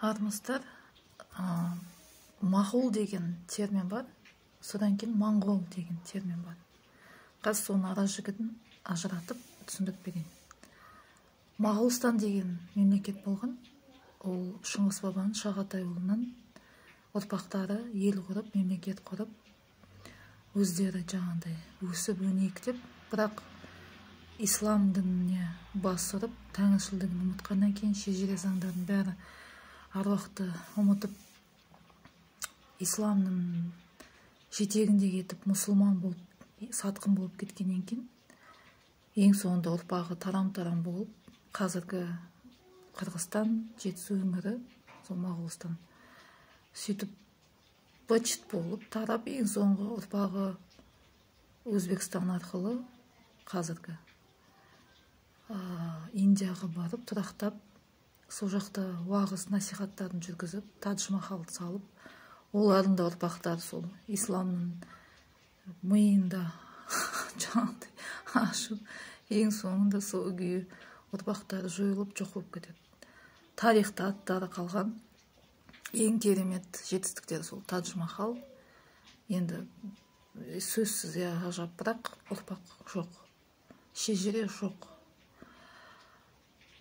Армысыздар. Мағол деген термин бар, содан кейін моңғол деген термин бар. Қазір соны ара жігін ажыратып түсіндіріп берейін. Моғолстан деген мемлекет болған, ол Шыңғыс бабаның Шағатай ұлынан ұрпақтары ел құрып, мемлекет құрып, өздері жаңағыдай өсіп өнектеп, бірақ ислам дініне бас ұрып, тәңіршілдігін ұмытқаннан кейін шежіре заңдардың бәрі аруақты ұмытып, исламның жетегінде кетіп, мұсылман болып, сатқын болып кеткеннен кейін, ең соңында ұрпағы тарам-тарам болып, қазіргі Қырғызстан, Жетісу өңірі, сол Моғолстан, сөйтіп быт-шыт болып тарап, ең соңғы ұрпағы Өзбекстан арқылы қазіргі Индияға барып тұрақтап, сол жақта уағыз насихаттарын жүргізіп, Тадж-Махалды салып, олардың да ұрпақтары сол исламның миында жаңағыдай ашып, ең соңында сол күйі ұрпақтары жойылып жоқ болып кетеді. Тарихта аттары қалған ең керемет жетістіктер сол Тадж-Махал. Енді сөзсіз ғажап, бірақ ұрпақ жоқ, шежіре жоқ.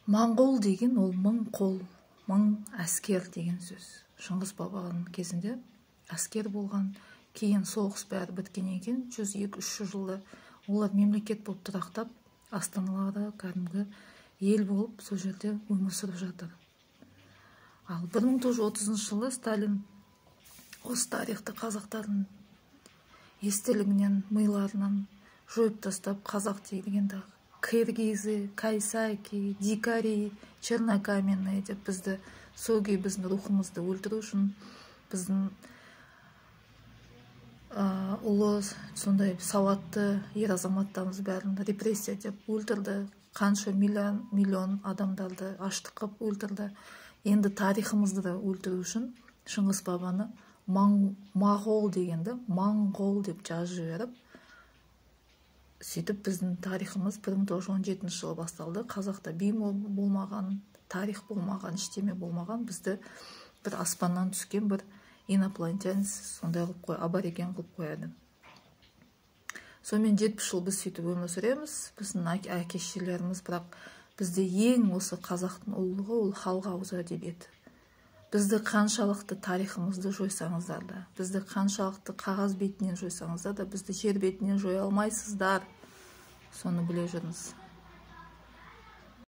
Моңғол деген ол мың қол, мың әскер деген сөз. Шыңғыс бабаның кезінде әскер болған, кейін соғыс бәрі біткеннен кейін 100-200 жылда олар мемлекет болып тұрақтап, астаналары кәдімгі ел болып, сол жерде өмір сүріп жатыр. Ал 1930 жылы Сталин осы тарихты қазақтардың естелігінен, миларынан жойып тастап, қазақ дегенде киргизы, кайсайки, дикари, чернокаменные деп бізді соги, біздің рухымызды өлтіру үшін, біздің ұлы сондай сауатты ер азаматтарымыз бәрін репрессия деп өлтірді, қанша миллион адамдарды аштық қып өлтірді. Енді тарихымызды да өлтіру үшін Шыңғыс бабаны Моғол дегенді моңғол деп жазып жіберіп, сөйтіп біздің тарихымыз 1917 жылы басталды. Қазақта би болмаған, тарих болмаған, ештеме болмаған, бізді бір аспаннан түскен бір инопланетянец сондай қылып қой, абориген қылып қояды. Сонымен 70 жыл біз сөйтіп өмір сүреміз, біздің әке-шешелеріміз, бірақ бізде ең осы қазақтың ұлылығы ол халық ауыз әдебиеті. Бізді қаншалықты тарихымызды жойсаңыздар да, бізді қаншалықты қағаз бетінен жойсаңыздар да, бізді жер бетінен жоя алмайсыздар. Соны біле жүріңіз.